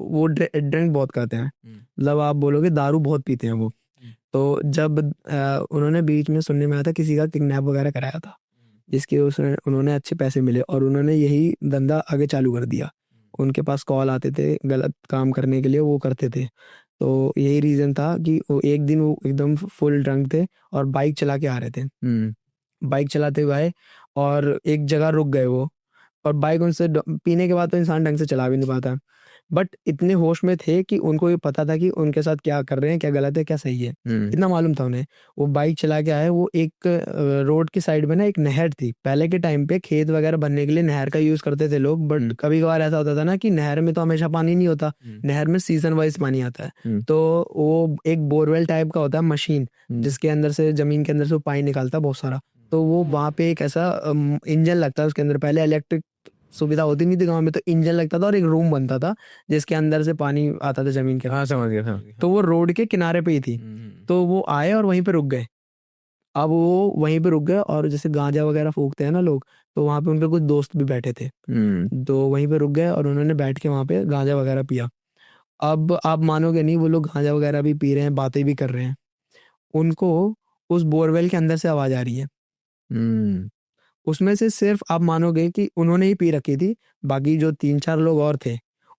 वो ड्रिंक बहुत करते हैं, मतलब आप बोलोगे दारू बहुत पीते हैं वो। तो जब उन्होंने बीच में सुनने में आया था किसी का किडनैप वगैरह कराया था, जिसके उन्होंने अच्छे पैसे मिले और उन्होंने यही धंधा आगे चालू कर दिया। उनके पास कॉल आते थे गलत काम करने के लिए, वो करते थे। तो यही रीज़न था कि वो एक दिन वो एकदम फुल ड्रंक थे और बाइक चला के आ रहे थे। बाइक चलाते हुए आए और एक जगह रुक गए वो, और बाइक उनसे पीने के बाद तो इंसान ढंग से चला भी नहीं पाता, बट इतने होश में थे कि उनको ये पता था कि उनके साथ क्या कर रहे हैं, क्या गलत है क्या सही है, इतना मालूम था उन्हें। वो बाइक चला के आए, वो एक रोड की साइड में ना एक नहर थी। पहले के टाइम पे खेत वगैरह बनने के लिए नहर का यूज करते थे लोग, बट कभी कभार ऐसा होता था ना कि नहर में तो हमेशा पानी नहीं होता, नहर में सीजन वाइज पानी आता है। तो वो एक बोरवेल टाइप का होता है मशीन, जिसके अंदर से जमीन के अंदर से वो पानी निकालता है बहुत सारा। तो वो वहाँ पे एक ऐसा इंजन लगता है उसके अंदर, पहले इलेक्ट्रिक सुविधा होती नहीं थी गांव में, तो इंजन लगता था और एक रूम बनता था जिसके अंदर से पानी आता था जमीन के। हाँ समझ गया समझ गया। तो वो रोड के किनारे पे ही थी। तो वो आए और वहीं पे रुक गए। अब वो वहीं पे रुक गए और जैसे गांजा वगैरह फूकते हैं ना लोग, तो वहाँ पे उनके कुछ दोस्त भी बैठे थे। तो वहीं पे रुक गए और उन्होंने बैठ के वहाँ पे गांजा वगैरह पिया। अब आप मानोगे नहीं, वो लोग गांजा वगैरह भी पी रहे हैं, बातें भी कर रहे हैं। उनको उस बोरवेल के अंदर से आवाज आ रही है। उसमें से सिर्फ आप मानोगे कि उन्होंने ही पी रखी थी, बाकी जो 3-4 लोग और थे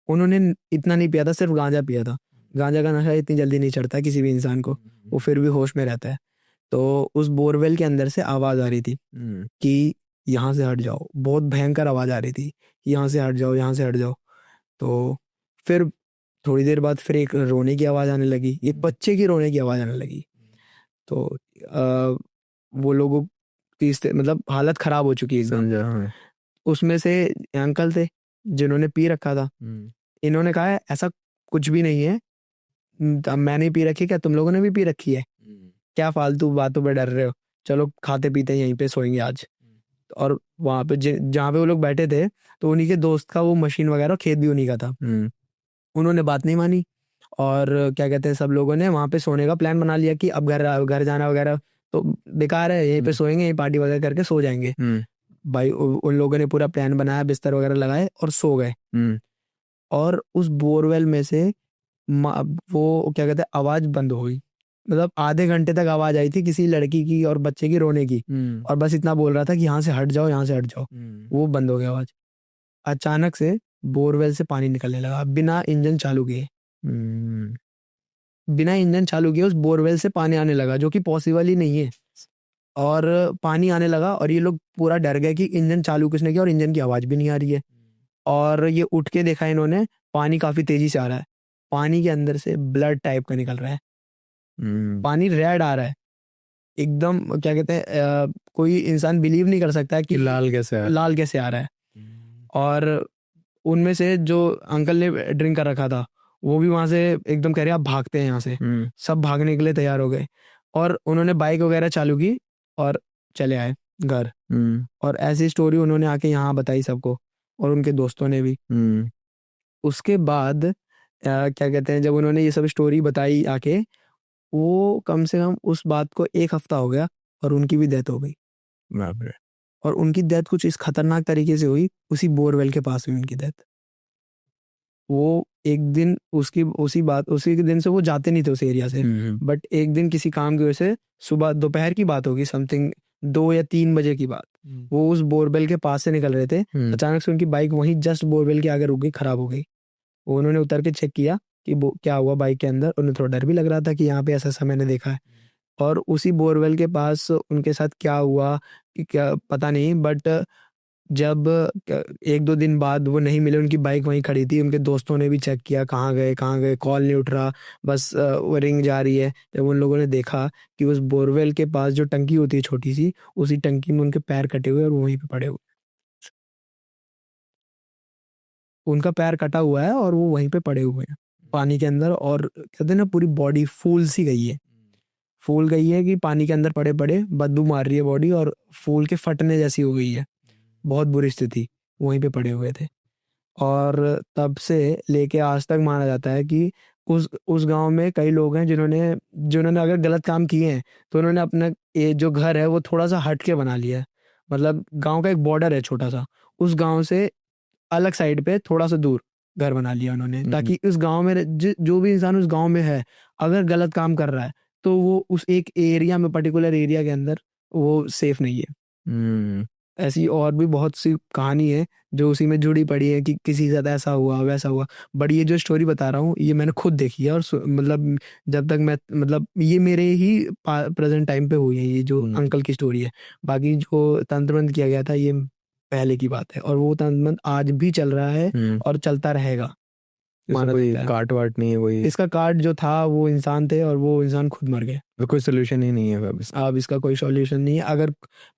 उन्होंने इतना नहीं पिया था, सिर्फ गांजा पिया था। गांजा का नशा इतनी जल्दी नहीं चढ़ता किसी भी इंसान को, वो फिर भी होश में रहता है। तो उस बोरवेल के अंदर से आवाज आ रही थी कि यहाँ से हट जाओ, बहुत भयंकर आवाज आ रही थी कि यहाँ से हट जाओ, यहाँ से हट जाओ। तो फिर थोड़ी देर बाद फिर एक रोने की आवाज आने लगी, एक बच्चे की रोने की आवाज आने लगी। तो वो लोगों की मतलब हालत खराब हो चुकी है एकदम। समझा हाँ। उसमें से अंकल थे जिन्होंने पी रखा था। इन्होंने कहा है ऐसा कुछ भी नहीं है, मैंने पी रखी, क्या तुम लोगों ने भी पी रखी है? क्या फालतू बातों पे डर रहे हो, चलो खाते पीते यहीं पे सोएंगे आज। और वहां पे जहाँ पे वो लोग बैठे थे, तो उन्हीं के दोस्त का वो मशीन वगैरह खेत भी उन्हीं का था। उन्होंने बात नहीं मानी और क्या कहते हैं, सब लोगों ने वहां पे सोने का प्लान बना लिया कि अब घर घर जाना वगैरह तो बेकार है, यहीं पे सोएंगे, यहीं पार्टी वगैरह करके सो जाएंगे। भाई उन लोगों ने पूरा प्लान बनाया, बिस्तर वगैरह लगाए और सो गए। और उस बोरवेल में से वो क्या कहते हैं आवाज बंद हो गई। मतलब आधे घंटे तक आवाज आई थी किसी लड़की की और बच्चे की रोने की, और बस इतना बोल रहा था कि यहाँ से हट जाओ, यहाँ से हट जाओ। वो बंद हो गया आवाज। अचानक से बोरवेल से पानी निकलने लगा बिना इंजन चालू किए। बिना इंजन चालू किए उस बोरवेल से पानी आने लगा, जो कि पॉसिबल ही नहीं है। और पानी आने लगा और ये लोग पूरा डर गए कि इंजन चालू किसने किया, और इंजन की आवाज भी नहीं आ रही है। और ये उठ के देखा इन्होंने, पानी काफी तेजी से आ रहा है, पानी के अंदर से ब्लड टाइप का निकल रहा है। पानी रेड आ रहा है एकदम, क्या कहते हैं कोई इंसान बिलीव नहीं कर सकता है कि लाल कैसे आ लाल कैसे आ रहा है। और उनमें से जो अंकल ने ड्रिंक कर रखा था वो भी वहां से एकदम कह रहे आप भागते हैं यहाँ से। सब भागने के लिए तैयार हो गए और उन्होंने बाइक वगैरह चालू की और चले आए घर। और ऐसी स्टोरी उन्होंने आके यहाँ बताई सबको, और उनके दोस्तों ने भी। उसके बाद क्या कहते हैं, जब उन्होंने ये सब स्टोरी बताई आके, वो कम से कम उस बात को 1 हफ्ता हो गया और उनकी भी डेथ हो गई। बाप रे। और उनकी डेथ कुछ इस खतरनाक तरीके से हुई, उसी बोरवेल के पास हुई उनकी डेथ। वो एक दिन उसी के दिन से वो जाते नहीं थे उस एरिया से, बट एक दिन किसी काम की वजह से सुबह दोपहर की बात होगी, समथिंग 2 या 3 बजे की बात, वो उस बोरवेल के पास से निकल रहे थे। अचानक से उनकी बाइक वहीं जस्ट बोरवेल के आगे रुक गई, खराब हो गई। वो उन्होंने उतर के चेक किया कि क्या हुआ बाइक के अंदर। उन्हें थोड़ा डर भी लग रहा था कि यहाँ पे ऐसा समय मैंने देखा है। और उसी बोरवेल के पास उनके साथ क्या हुआ कि क्या पता नहीं, बट जब 1-2 दिन बाद वो नहीं मिले, उनकी बाइक वहीं खड़ी थी। उनके दोस्तों ने भी चेक किया कहाँ गए कहाँ गए, कॉल नहीं उठ रहा, बस वो रिंग जा रही है। जब उन लोगों ने देखा कि उस बोरवेल के पास जो टंकी होती है छोटी सी, उसी टंकी में उनके पैर कटे हुए और वो वहीं पे पड़े हुए। उनका पैर कटा हुआ है और वो वहीं पे पड़े हुए हैं पानी के अंदर। और कहते हैं ना पूरी बॉडी फूल सी गई है, फूल गई है कि पानी के अंदर पड़े पड़े बदबू मार रही है बॉडी, और फूल के फटने जैसी हो गई है। बहुत बुरी स्थिति, वहीं पे पड़े हुए थे। और तब से लेके आज तक माना जाता है कि उस गांव में कई लोग हैं जिन्होंने जिन्होंने अगर गलत काम किए हैं तो उन्होंने अपना ये जो घर है वो थोड़ा सा हट के बना लिया है। मतलब गांव का एक बॉर्डर है छोटा सा, उस गांव से अलग साइड पे थोड़ा सा दूर घर बना लिया उन्होंने, हम्म। ताकि उस गांव में जो भी इंसान उस गांव में है अगर गलत काम कर रहा है तो वो उस एक एरिया में, पर्टिकुलर एरिया के अंदर वो सेफ नहीं है। हम्म। ऐसी और भी बहुत सी कहानी है जो उसी में जुड़ी पड़ी है कि किसी के साथ ऐसा हुआ वैसा हुआ। बट ये जो स्टोरी बता रहा हूँ ये मैंने खुद देखी है, और मतलब जब तक मैं, मतलब ये मेरे ही प्रेजेंट टाइम पे हुई है ये जो अंकल की स्टोरी है। बाकी जो तंत्र मंत्र किया गया था ये पहले की बात है, और वो तंत्र मंत्र आज भी चल रहा है और चलता रहेगा। इसका माना कोई जाता है काट वाट नहीं है कोई? इसका कार्ड जो था वो इंसान थे और वो इंसान खुद मर गए। तो कोई सोल्यूशन ही नहीं है अब इसका? अब इसका कोई सॉल्यूशन नहीं है। अगर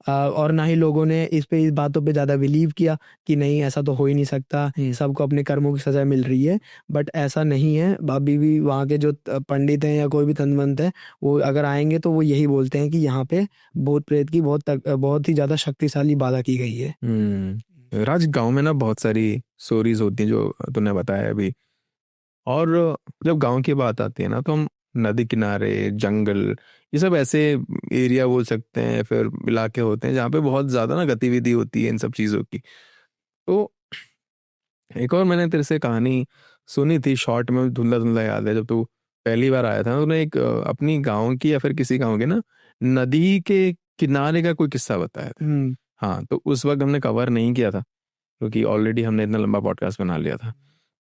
और ना ही लोगों ने इस बातों पे ज़्यादा बिलीव किया कि नहीं ऐसा तो हो ही नहीं सकता, सबको अपने कर्मों की सज़ा मिल रही है। बट ऐसा नहीं है। अभी भी वहाँ के जो पंडित हैं या कोई भी तंत्रमंत है वो अगर आएंगे तो वो यही बोलते हैं कि यहाँ पे भूत प्रेत की बहुत ही ज़्यादा शक्तिशाली बाधा की गई है। राज, गांव में ना बहुत सारी स्टोरीज होती हैं जो तूने बताया अभी। और जब गांव की बात आती है ना तो हम नदी किनारे, जंगल, ये सब ऐसे एरिया बोल सकते हैं, फिर इलाके होते हैं जहाँ पे बहुत ज़्यादा ना गतिविधि होती है इन सब चीज़ों की। तो एक और मैंने तेरे से कहानी सुनी थी शॉर्ट में, धुंधला धुंधला याद है, जब तू पहली बार आया था ना, तूने एक अपनी गांव की या फिर किसी गांव के ना नदी के किनारे का कोई किस्सा बताया था। हाँ, तो उस वक्त हमने कवर नहीं किया था क्योंकि ऑलरेडी हमने इतना लंबा पॉडकास्ट बना लिया था।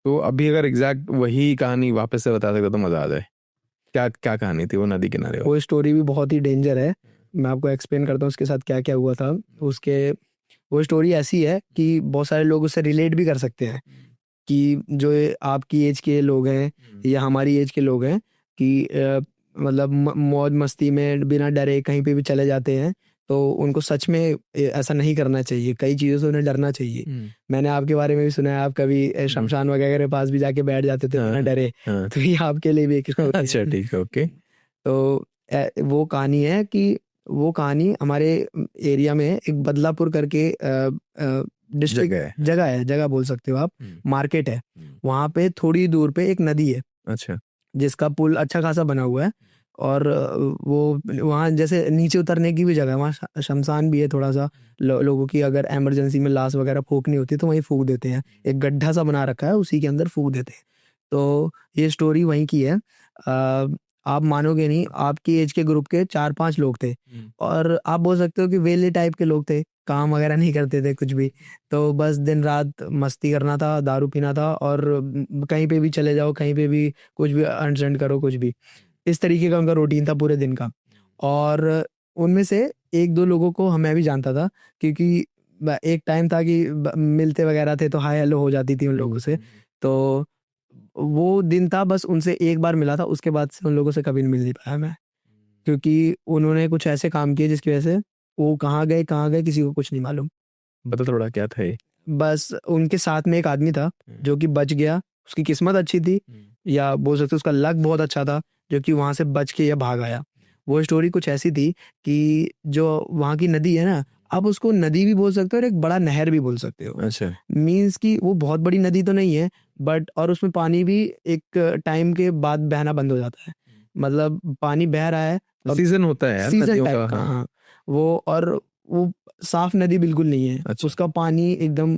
तो अभी अगर एग्जैक्ट वही कहानी वापस से बता सकता तो मजा आ जाए। क्या क्या कहानी थी वो नदी किनारे वाली? वो स्टोरी भी बहुत ही डेंजर है। मैं आपको एक्सप्लेन करता हूँ उसके साथ क्या क्या हुआ था। वो स्टोरी ऐसी है कि बहुत सारे लोग उससे रिलेट भी कर सकते हैं, कि जो आपकी एज के लोग हैं या हमारी एज के लोग हैं कि मतलब मौज मस्ती में बिना डरे कहीं पे भी चले जाते हैं, तो उनको सच में ऐसा नहीं करना चाहिए। कई चीज़ों से उन्हें डरना चाहिए। मैंने आपके बारे में भी सुना है, आप कभी शमशान वगैरह के पास भी जाके बैठ जाते थे बिना डरे, तो ये आपके लिए भी एक अच्छा, ठीक है, ओके। तो वो कहानी है कि वो कहानी हमारे एरिया में एक बदलापुर करके डिस्ट्रिक्ट जगह बोल सकते हो आप, मार्केट है वहाँ पे, थोड़ी दूर पे एक नदी है। अच्छा। जिसका पुल अच्छा खासा बना हुआ है, और वो वहाँ जैसे नीचे उतरने की भी जगह है, वहाँ शमशान भी है थोड़ा सा। लोगों की अगर इमरजेंसी में लाश वगैरह फूकनी होती है तो वहीं फूक देते हैं, एक गड्ढा सा बना रखा है उसी के अंदर फूक देते हैं। तो ये स्टोरी वहीं की है। आप मानोगे नहीं, आपकी एज के ग्रुप के 4-5 लोग थे, और आप बोल सकते हो कि वेले टाइप के लोग थे, काम वगैरह नहीं करते थे कुछ भी। तो बस दिन रात मस्ती करना था, दारू पीना था, और कहीं पे भी चले जाओ, कहीं पे भी कुछ भी अनसेंड करो, कुछ भी इस तरीके का उनका रूटीन था पूरे दिन का। और उनमें से 1-2 लोगों को मैं भी जानता था, क्योंकि एक टाइम था कि मिलते वगैरह थे तो हाय हेलो हो जाती थी उन लोगों से। तो वो दिन था, बस उनसे एक बार मिला था, उसके बाद से उन लोगों से कभी मिल नहीं पाया मैं, क्योंकि उन्होंने कुछ ऐसे काम किए जिसकी वजह से वो कहाँ गए किसी को कुछ नहीं मालूम। बता थोड़ा क्या था ये? बस उनके साथ में एक आदमी था जो कि बच गया, उसकी किस्मत अच्छी थी, या बोल सकते उसका लक बहुत अच्छा था, जो कि वहां से बच के या भाग आया। वो स्टोरी कुछ ऐसी थी कि जो वहाँ की नदी है ना, आप उसको नदी भी बोल सकते हो और एक बड़ा नहर भी बोल सकते हो। अच्छा। मीन्स कि वो बहुत बड़ी नदी तो नहीं है, बट और उसमें पानी भी एक टाइम के बाद बहना बंद हो जाता है। मतलब पानी बह रहा है, सीजन होता है यार सीजन नदियों टाइप का। का। हाँ, वो साफ नदी बिल्कुल नहीं है। अच्छा। उसका पानी एकदम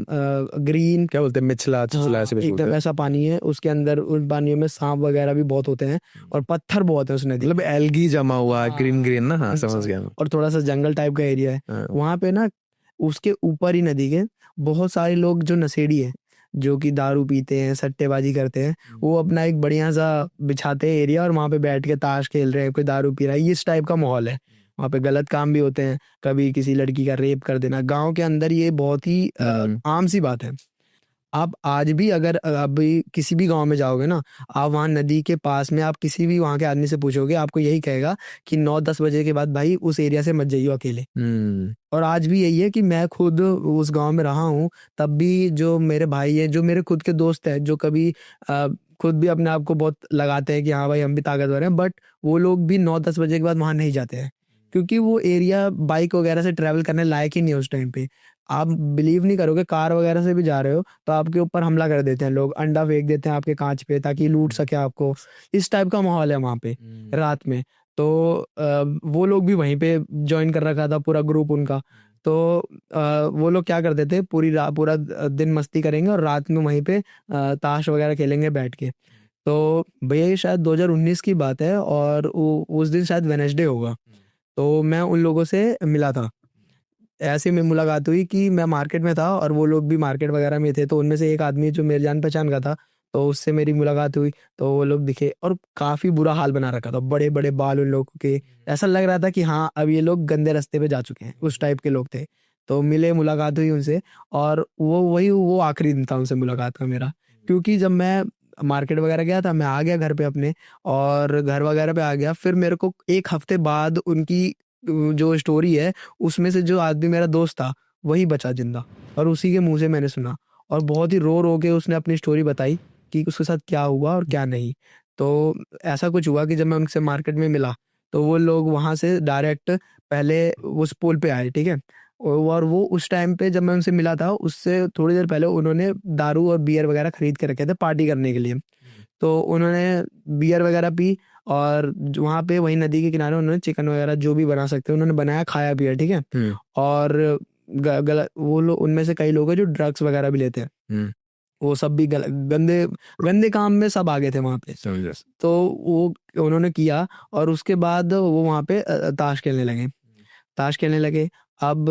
ग्रीन, क्या बोलते हैं, मिचला चिचला ऐसे कुछ बोलते एकदम हैं। ऐसा पानी है। उसके अंदर उन पानियों में सांप वगैरह भी बहुत होते हैं, और पत्थर बहुत है उस नदी मतलब एल्गी जमा हुआ, ग्रीन ग्रीन ना। हाँ, अच्छा। समझ गया मैं। और थोड़ा सा जंगल टाइप का एरिया है हाँ। वहाँ पे ना। उसके ऊपर ही नदी के बहुत सारे लोग जो नशेड़ी है, जो कि दारू पीते हैं, सट्टेबाजी करते हैं, वो अपना एक बढ़िया सा बिछाते हैं एरिया, और वहाँ पे बैठ के ताश खेल रहे हैं, कोई दारू पी रहा है, इस टाइप का माहौल है। वहाँ पे गलत काम भी होते हैं, कभी किसी लड़की का रेप कर देना गांव के अंदर, ये बहुत ही आम सी बात है। आप आज भी अगर अभी किसी भी गांव में जाओगे ना, आप वहाँ नदी के पास में आप किसी भी वहाँ के आदमी से पूछोगे, आपको यही कहेगा कि 9-10 बजे के बाद भाई उस एरिया से मत जाइयो अकेले। और आज भी यही है कि मैं खुद उस गांव में रहा हूँ, तब भी जो मेरे भाई है, जो मेरे खुद के दोस्त हैं, जो कभी खुद भी अपने आप को बहुत लगाते हैं कि हाँ भाई हम भी ताकतवर हैं, बट वो लोग भी 9-10 बजे के बाद वहाँ नहीं जाते हैं, क्योंकि वो एरिया बाइक वगैरह से ट्रैवल करने लायक ही नहीं है उस टाइम पे। आप बिलीव नहीं करोगे, कार वगैरह से भी जा रहे हो तो आपके ऊपर हमला कर देते हैं लोग, अंडा फेंक देते हैं आपके कांच पे ताकि लूट सके आपको। इस टाइप का माहौल है वहाँ पे रात में। तो वो लोग भी वहीं पे ज्वाइन कर रखा था, पूरा ग्रुप उनका। तो वो लोग क्या करते थे, पूरा दिन मस्ती करेंगे और रात में वहीं पे ताश वगैरह खेलेंगे बैठ के। तो भैया ये शायद 2019 की बात है और उस दिन शायद वेडनेसडे होगा। तो मैं उन लोगों से मिला था, ऐसे में मुलाकात हुई कि मैं मार्केट में था और वो लोग भी मार्केट वगैरह में थे। तो उनमें से एक आदमी जो मेरे जान पहचान का था, तो उससे मेरी मुलाकात हुई। तो वो लोग दिखे और काफ़ी बुरा हाल बना रखा था, बड़े बड़े बाल उन लोगों के। ऐसा लग रहा था कि हाँ अब ये लोग गंदे रास्ते पे जा चुके हैं, उस टाइप के लोग थे। तो मिले, मुलाकात हुई उनसे, और वो आखिरी दिन था उनसे मुलाकात का मेरा। क्योंकि जब मैं मार्केट वगैरह गया था, मैं आ गया घर पे अपने, और घर वगैरह पे आ गया, फिर मेरे को एक हफ्ते बाद उनकी जो स्टोरी है, उसमें से जो आदमी मेरा दोस्त था वही बचा जिंदा, और उसी के मुंह से मैंने सुना। और बहुत ही रो रो के उसने अपनी स्टोरी बताई कि उसके साथ क्या हुआ और क्या नहीं। तो ऐसा कुछ हुआ कि जब मैं उनसे मार्केट में मिला, तो वो लोग वहां से डायरेक्ट पहले उस पुल पे आए, ठीक है। और वो उस टाइम पे जब मैं उनसे मिला था, उससे थोड़ी देर पहले उन्होंने दारू और बियर वगैरह खरीद के रखे थे पार्टी करने के लिए। तो उन्होंने बियर वगैरह पी, और वहाँ पे वही नदी के किनारे उन्होंने चिकन वगैरह जो भी बना सकते हैं उन्होंने बनाया, खाया पिया, ठीक है। और गलत वो लोग, उनमें से कई लोग हैं जो ड्रग्स वगैरह भी लेते हैं, वो सब भी गंदे गंदे काम में सब आगे थे वहाँ पे। तो वो उन्होंने किया, और उसके बाद वो वहाँ पे ताश खेलने लगे, ताश खेलने लगे। अब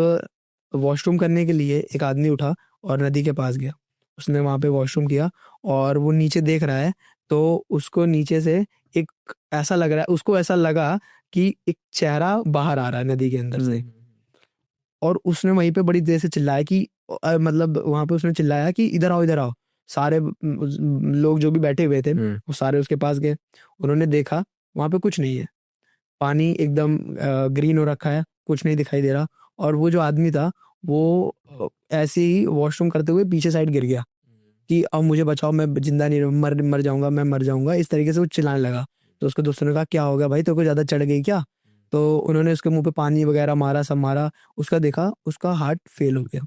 वॉशरूम करने के लिए एक आदमी उठा और नदी के पास गया, उसने वहाँ पे वॉशरूम किया, और वो नीचे देख रहा है। तो उसको नीचे से एक ऐसा लग रहा है, उसको ऐसा लगा कि एक चेहरा बाहर आ रहा है नदी के अंदर से। और उसने वहीं पे बड़ी देर से चिल्लाया कि मतलब वहां पे उसने चिल्लाया कि इधर आओ, इधर आओ। सारे लोग जो भी बैठे हुए थे वो सारे उसके पास गए। उन्होंने देखा, वहां पे कुछ नहीं है, पानी एकदम ग्रीन हो रखा है, कुछ नहीं दिखाई दे रहा। और वो जो आदमी था वो ऐसे ही वॉशरूम करते हुए पीछे साइड गिर गया कि अब मुझे बचाओ, मैं जिंदा नहीं रहूं, मर जाऊंगा, मैं मर जाऊंगा, इस तरीके से वो चिल्लाने लगा। तो उसके दोस्तों ने कहा क्या हो गया भाई, तेरे को ज्यादा चढ़ गई क्या? तो उन्होंने उसके मुंह पे पानी वगैरह मारा, सब मारा। उसका देखा, उसका हार्ट फेल हो गया।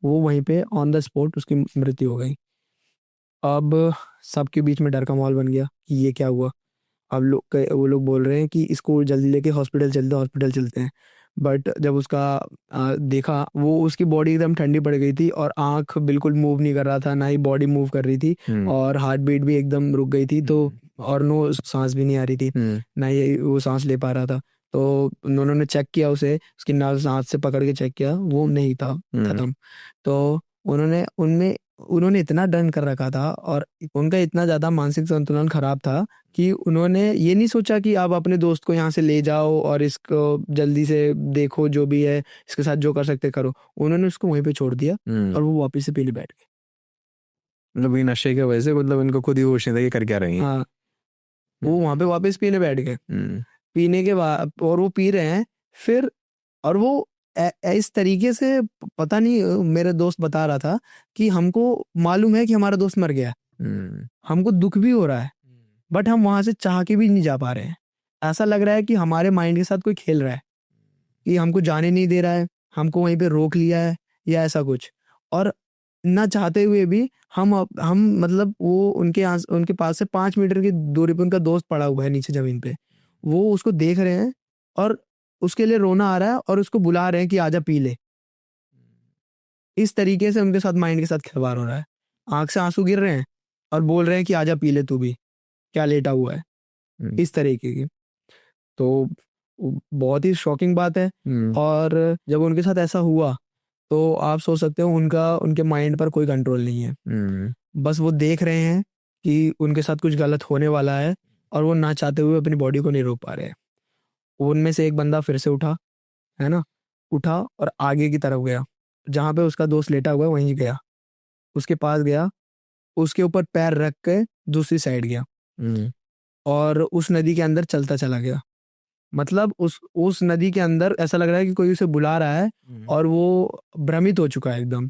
वो वहीं पे ऑन द स्पॉट उसकी मृत्यु हो गई। अब सबके बीच में डर का माहौल बन गया कि ये क्या हुआ। अब वो लोग बोल रहे हैं कि इसको जल्दी लेके हॉस्पिटल चलते हैं। बट जब उसका देखा, वो उसकी बॉडी एकदम ठंडी पड़ गई थी, और आंख बिल्कुल मूव नहीं कर रहा था, ना ही बॉडी मूव कर रही थी, और हार्ट बीट भी एकदम रुक गई थी। तो और नो सांस भी नहीं आ रही थी, ना ही वो सांस ले पा रहा था। तो उन्होंने चेक किया उसे, उसकी नाक हाथ से पकड़ के चेक किया, वो नहीं था, खत्म। तो उन्होंने इतना डन कर रखा था, और उनका इतना ज्यादा मानसिक संतुलन खराब था कि उन्होंने ये नहीं सोचा कि आप अपने दोस्त को यहाँ से ले जाओ और इसको जल्दी से देखो, जो भी है इसके साथ जो कर सकते करो। उन्होंने उसको वहीं पे छोड़ दिया और वो वापस से पीने बैठ गए। मतलब ये नशे की वजह से, मतलब इनको खुद ही होश नहीं था कि कर क्या रही हैं। हाँ, वो वहां पे वापस पीने बैठ गए। पीने के बाद, और वो पी रहे हैं फिर, और वो इस तरीके से, पता नहीं, मेरे दोस्त बता रहा था कि हमको मालूम है कि हमारा दोस्त मर गया, हमको दुख भी हो रहा है, बट हम वहां से चाह के भी नहीं जा पा रहे हैं। ऐसा लग रहा है कि हमारे माइंड के साथ कोई खेल रहा है, कि हमको जाने नहीं दे रहा है, हमको वहीं पे रोक लिया है, या ऐसा कुछ। और ना चाहते हुए भी हम मतलब वो उनके पास से 5 मीटर की दूरी पे उनका दोस्त पड़ा हुआ है नीचे जमीन पे, वो उसको देख रहे हैं, और उसके लिए रोना आ रहा है, और उसको बुला रहे हैं कि आजा पी ले। इस तरीके से उनके साथ माइंड के साथ खिलवाड़ हो रहा है। आंख से आंसू गिर रहे हैं और बोल रहे हैं कि आजा पी ले तू भी, क्या लेटा हुआ है, इस तरीके की। तो बहुत ही शॉकिंग बात है। और जब उनके साथ ऐसा हुआ, तो आप सोच सकते हो उनके माइंड पर कोई कंट्रोल नहीं है। बस वो देख रहे हैं कि उनके साथ कुछ गलत होने वाला है, और वो ना चाहते हुए अपनी बॉडी को नहीं रोक पा रहे हैं। उनमें से एक बंदा फिर से उठा, है ना, उठा और आगे की तरफ गया, जहाँ पे उसका दोस्त लेटा हुआ है वहीं गया, उसके पास गया, उसके ऊपर पैर रख के दूसरी साइड गया, और उस नदी के अंदर चलता चला गया। मतलब उस नदी के अंदर ऐसा लग रहा है कि कोई उसे बुला रहा है, और वो भ्रमित हो चुका है एकदम।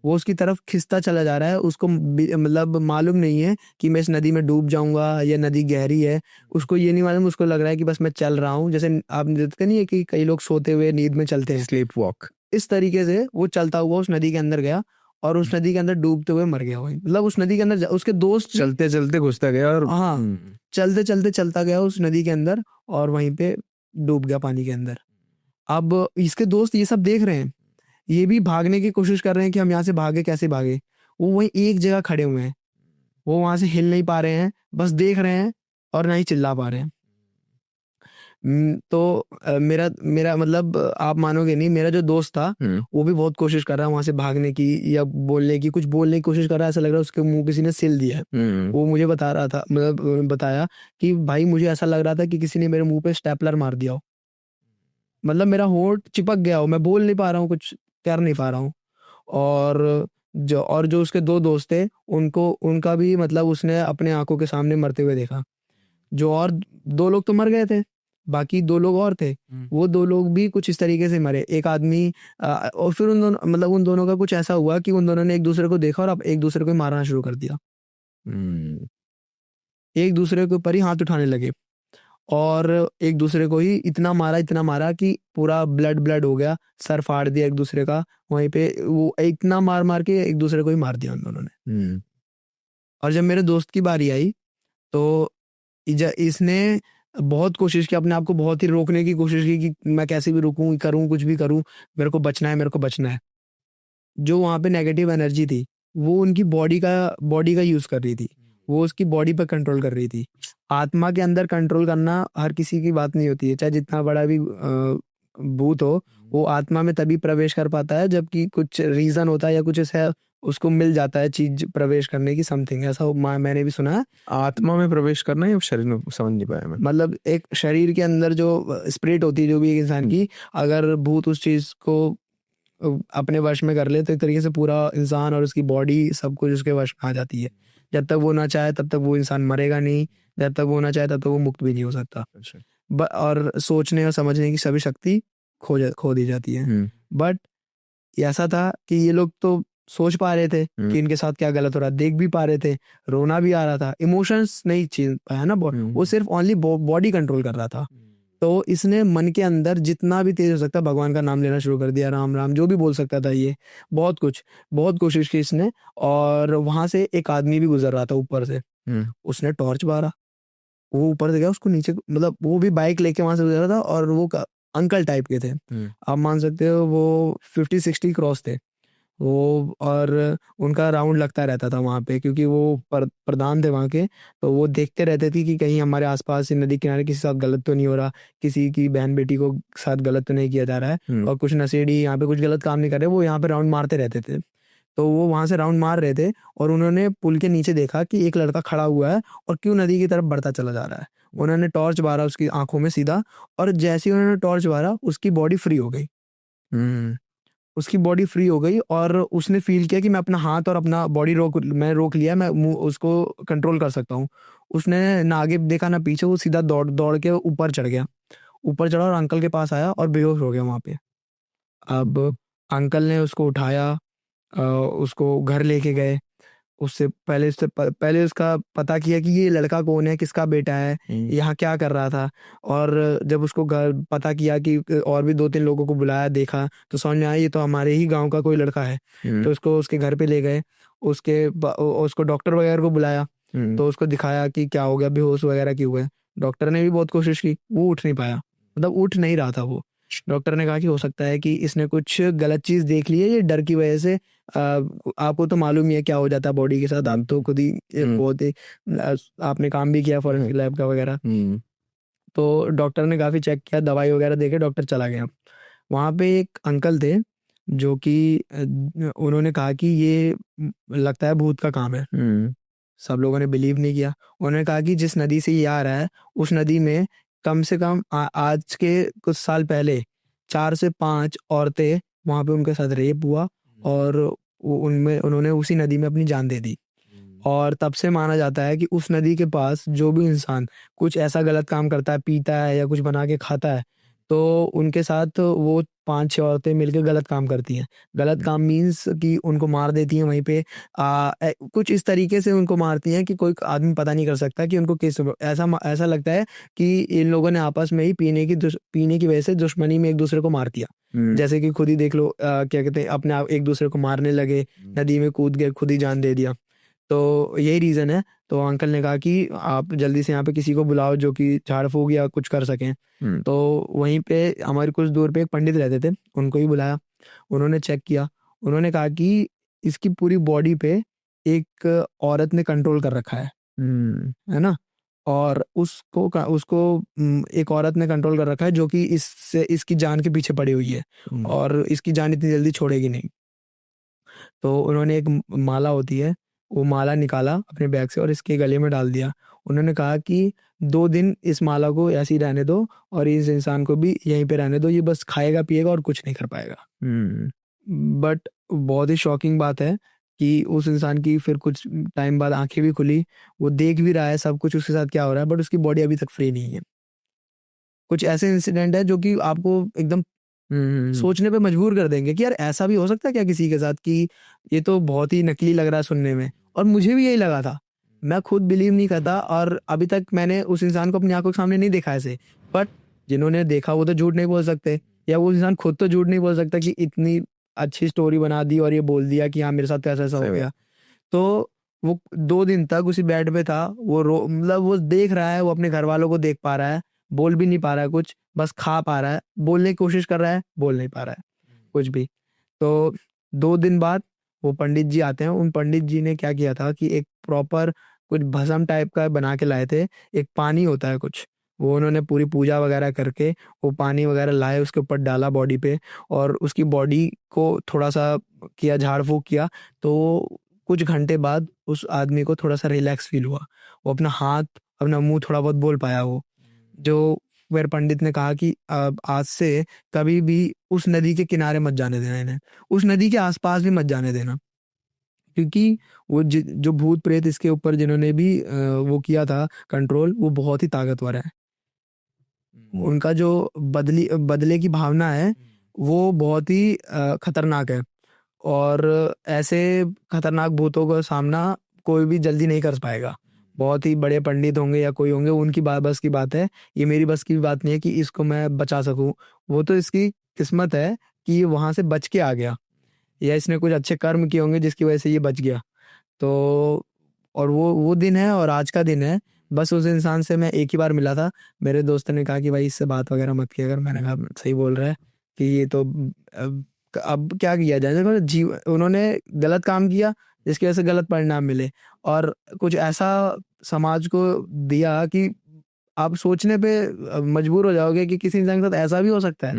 वो उसकी तरफ खिंचता चला जा रहा है, उसको मतलब मालूम नहीं है कि मैं इस नदी में डूब जाऊंगा या नदी गहरी है। उसको ये नहीं मालूम, उसको लग रहा है कि बस मैं चल रहा हूँ, जैसे आप देखते नहीं है कि कई लोग सोते हुए नींद में चलते हैं, स्लीप वॉक। इस तरीके से वो चलता हुआ उस नदी के अंदर गया, और उस नदी के अंदर डूबते हुए मर गया। वही मतलब उस नदी के अंदर उसके दोस्त चलते चलते घुसता गया, और हाँ, चलते चलते चलता गया उस नदी के अंदर, और वहीं पे डूब गया पानी के अंदर। अब इसके दोस्त ये सब देख रहे हैं, ये भी भागने की कोशिश कर रहे हैं कि हम यहाँ से भागे, कैसे भागे। वो वहीं एक जगह खड़े हुए हैं, वो वहां से हिल नहीं पा रहे हैं, बस देख रहे हैं और ना ही चिल्ला पा रहे हैं। तो मेरा मेरा मतलब आप मानोगे नहीं, मेरा जो दोस्त था वो भी बहुत कोशिश कर रहा है वहां से भागने की या बोलने की, कुछ बोलने की कोशिश कर रहा है, ऐसा लग रहा है उसके मुंह किसी ने सिल दिया है। वो मुझे बता रहा था, मतलब बताया कि भाई मुझे ऐसा लग रहा था कि किसी ने मेरे मुंह पे स्टेपलर मार दिया हो, मतलब मेरा होंठ चिपक गया हो, मैं बोल नहीं पा रहा हूँ, कुछ कर नहीं पा रहा हूँ। और जो उसके दो दोस्त थे, उनको उनका भी मतलब उसने अपने आंखों के सामने मरते हुए देखा। जो और दो लोग तो मर गए थे, बाकी दो लोग और थे, वो दो लोग भी कुछ इस तरीके से मरे। एक आदमी और फिर उन दोनों का कुछ ऐसा हुआ कि उन दोनों ने एक दूसरे को देखा और अब एक दूसरे को ही मारना शुरू कर दिया। एक दूसरे के ऊपर ही हाथ उठाने लगे और एक दूसरे को ही इतना मारा कि पूरा ब्लड ब्लड हो गया, सर फाड़ दिया एक दूसरे का वहीं पे। वो इतना मार मार के एक दूसरे को ही मार दिया उन दोनों ने। और जब मेरे दोस्त की बारी आई तो इसने बहुत कोशिश की, अपने आप को बहुत ही रोकने की कोशिश की कि मैं कैसे भी रुकूं, करूं कुछ भी करूं, मेरे को बचना है, मेरे को बचना है। जो वहां पे नेगेटिव एनर्जी थी वो उनकी बॉडी का यूज कर रही थी, वो उसकी बॉडी पर कंट्रोल कर रही थी। आत्मा के अंदर कंट्रोल करना हर किसी की बात नहीं होती है, चाहे जितना बड़ा भी भूत हो, वो आत्मा में तभी प्रवेश कर पाता है जबकि कुछ रीजन होता है या कुछ ऐसा उसको मिल जाता है चीज प्रवेश करने की, समथिंग ऐसा मैंने भी सुना है। आत्मा में प्रवेश करना या शरीर में, समझ नहीं पाया मैं। मतलब एक शरीर के अंदर जो स्पिरिट होती है जो भी एक इंसान की, अगर भूत उस चीज को अपने वश में कर ले तो एक तरीके से पूरा इंसान और उसकी बॉडी सब कुछ उसके वश में आ जाती है। जब तक वो ना चाहे तब तक वो इंसान मरेगा नहीं, जब तक वो ना चाहे तब तक वो मुक्त भी नहीं हो सकता। और सोचने और समझने की सभी शक्ति खो दी जाती है। बट ऐसा था कि ये लोग तो सोच पा रहे थे कि इनके साथ क्या गलत हो रहा है, देख भी पा रहे थे, रोना भी आ रहा था, इमोशंस नहीं चीज है ना, वो सिर्फ ओनली बॉडी कंट्रोल कर रहा था। तो इसने मन के अंदर जितना भी तेज हो सकता भगवान का नाम लेना शुरू कर दिया, राम राम जो भी बोल सकता था ये, बहुत कोशिश की इसने। और वहां से एक आदमी भी गुजर रहा था ऊपर से, उसने टॉर्च मारा, वो ऊपर से गया, उसको नीचे, मतलब वो भी बाइक लेके वहां से गुजर रहा था और वो अंकल टाइप के थे, आप मान सकते हो वो 50-60 क्रॉस थे वो। और उनका राउंड लगता रहता था वहां पे, क्योंकि वो प्रधान थे वहां के, तो वो देखते रहते थे कि कहीं हमारे आसपास नदी किनारे किसी साथ गलत तो नहीं हो रहा, किसी की बहन बेटी को साथ गलत तो नहीं किया जा रहा है, और कुछ नशेड़ी यहाँ पे कुछ गलत काम नहीं कर रहे, वो यहाँ पे राउंड मारते रहते थे। तो वो वहां से राउंड मार रहे थे और उन्होंने पुल के नीचे देखा कि एक लड़का खड़ा हुआ है और क्यों नदी की तरफ बढ़ता चला जा रहा है। उन्होंने टॉर्च मारा उसकी आंखों में सीधा, और जैसे ही उन्होंने टॉर्च मारा उसकी बॉडी फ्री हो गई। उसकी बॉडी फ्री हो गई और उसने फील किया कि मैं अपना हाथ और अपना बॉडी रोक लिया, मैं उसको कंट्रोल कर सकता हूँ। उसने ना आगे देखा ना पीछे, वो सीधा दौड़ दौड़ के ऊपर चढ़ गया, ऊपर चढ़ा और अंकल के पास आया और बेहोश हो गया वहां पे। अब अंकल ने उसको उठाया, उसको घर लेके गए। पहले उसका पता किया कि ये लड़का कौन है, किसका बेटा है, यहाँ क्या कर रहा था। और जब उसको घर पता किया कि और भी 2-3 लोगों को बुलाया, देखा तो समझ में आया ये तो हमारे ही गांव का कोई लड़का है। तो उसको उसके घर पे ले गए, उसको डॉक्टर वगैरह को बुलाया, तो उसको दिखाया कि क्या हो गया, बेहोश वगैरह क्यों हुए। डॉक्टर ने भी बहुत कोशिश की, वो उठ नहीं पाया, मतलब उठ नहीं रहा था वो। डॉक्टर ने कहा कि हो सकता है कि इसने कुछ गलत चीज देख ली है, ये डर की वजह से। आपको तो मालूम ही है क्या हो जाता है बॉडी के साथ, आप तो खुद ही बहुत ही आपने काम भी किया फॉरेंसिक लैब का वगैरह। तो डॉक्टर ने काफी चेक किया, दवाई वगैरह देके डॉक्टर चला गया। वहां पे एक अंकल थे जो कि उन्होंने कहा कि ये लगता है भूत का काम है। सब लोगों ने बिलीव नहीं किया। उन्होंने कहा कि जिस नदी से ये आ रहा है उस नदी में कम से कम आज के कुछ साल पहले 4 से 5 औरतें वहां पे उनके साथ रेप हुआ और उनमें उन्होंने उसी नदी में अपनी जान दे दी। और तब से माना जाता है कि उस नदी के पास जो भी इंसान कुछ ऐसा गलत काम करता है, पीता है या कुछ बना के खाता है, तो उनके साथ वो 5-6 औरतें मिलकर गलत काम करती हैं। गलत काम मीन्स कि उनको मार देती हैं वहीं पे। कुछ इस तरीके से उनको मारती हैं कि कोई आदमी पता नहीं कर सकता कि उनको किस, ऐसा लगता है कि इन लोगों ने आपस में ही पीने की वजह से दुश्मनी में एक दूसरे को मार दिया। जैसे कि खुद ही देख लो, क्या कहते हैं, अपने आप एक दूसरे को मारने लगे, नदी में कूद गए, खुद ही जान दे दिया। तो यही रीज़न है। तो अंकल ने कहा कि आप जल्दी से यहाँ पे किसी को बुलाओ जो कि झाड़ फूक या कुछ कर सकें। तो वहीं पे हमारे कुछ दूर पे एक पंडित रहते थे, उनको ही बुलाया। उन्होंने चेक किया, उन्होंने कहा कि इसकी पूरी बॉडी पे एक औरत ने कंट्रोल कर रखा है ना। और उसको एक औरत ने कंट्रोल कर रखा है जो कि इससे इसकी जान के पीछे पड़ी हुई है और इसकी जान इतनी जल्दी छोड़ेगी नहीं। तो उन्होंने एक माला होती है, वो माला निकाला अपने बैग से और इसके गले में डाल दिया। उन्होंने कहा कि 2 दिन इस माला को ऐसे ही रहने दो और इस इंसान को भी यहीं पे रहने दो, ये बस खाएगा पिएगा और कुछ नहीं कर पाएगा। बट बहुत ही शॉकिंग बात है कि उस इंसान की फिर कुछ टाइम बाद आंखें भी खुली, वो देख भी रहा है सब कुछ उसके साथ क्या हो रहा है, बट उसकी बॉडी अभी तक फ्री नहीं है। कुछ ऐसे इंसिडेंट है जो कि आपको एकदम सोचने पे मजबूर कर देंगे कि यार ऐसा भी हो सकता है क्या किसी के साथ, कि ये तो बहुत ही नकली लग रहा है सुनने में। और मुझे भी यही लगा था, मैं खुद बिलीव नहीं करता और अभी तक मैंने उस इंसान को अपनी आंखों के सामने नहीं देखा ऐसे। बट जिन्होंने देखा वो तो झूठ नहीं बोल सकते, या वो इंसान खुद तो झूठ नहीं बोल सकता कि इतनी अच्छी स्टोरी बना दी और ये बोल दिया कि हाँ मेरे साथ तो ऐसा ऐसा हो गया। तो वो 2 दिन तक उसी बेड पे था, वो मतलब वो देख रहा है, वो अपने घर वालों को देख पा रहा है, बोल भी नहीं पा रहा है कुछ, बस खा पा रहा है, बोलने की कोशिश कर रहा है, बोल नहीं पा रहा है कुछ भी। तो 2 दिन बाद वो पंडित जी आते हैं। उन पंडित जी ने क्या किया था कि एक प्रॉपर कुछ भस्म टाइप का बना के लाए थे। एक पानी होता है कुछ, वो उन्होंने पूरी पूजा वगैरह करके वो पानी वगैरह लाए, उसके ऊपर डाला बॉडी पे और उसकी बॉडी को थोड़ा सा किया, झाड़ फूक किया। तो कुछ घंटे बाद उस आदमी को थोड़ा सा रिलैक्स फील हुआ, वो अपना हाथ अपना मुंह थोड़ा बहुत बोल पाया वो। जो फिर पंडित ने कहा कि अब आज से कभी भी उस नदी के किनारे मत जाने देना इन्हें, उस नदी के आसपास भी मत जाने देना, क्योंकि वो जो भूत प्रेत इसके ऊपर जिन्होंने भी वो किया था कंट्रोल, वो बहुत ही ताकतवर है। उनका जो बदले की भावना है वो बहुत ही खतरनाक है। और ऐसे खतरनाक भूतों का सामना कोई भी जल्दी नहीं कर पाएगा। बहुत ही बड़े पंडित होंगे या कोई होंगे, उनकी बस की बात है, ये मेरी बस की बात नहीं है कि इसको मैं बचा सकूं। वो तो इसकी किस्मत है कि ये वहां से बच के आ गया, या इसने कुछ अच्छे कर्म किए होंगे जिसकी वजह से ये बच गया। तो और वो दिन है और आज का दिन है। बस उस इंसान से मैं एक ही बार मिला था। मेरे दोस्त ने कहा कि भाई इससे बात वगैरह मत किया कर। मैंने कहा सही बोल रहा है कि ये तो अब क्या किया जाए, देखो उन्होंने गलत काम किया जिसकी वजह से गलत परिणाम मिले, और कुछ ऐसा समाज को दिया कि आप सोचने पे मजबूर हो जाओगे कि किसी इंसान के साथ ऐसा भी हो सकता है।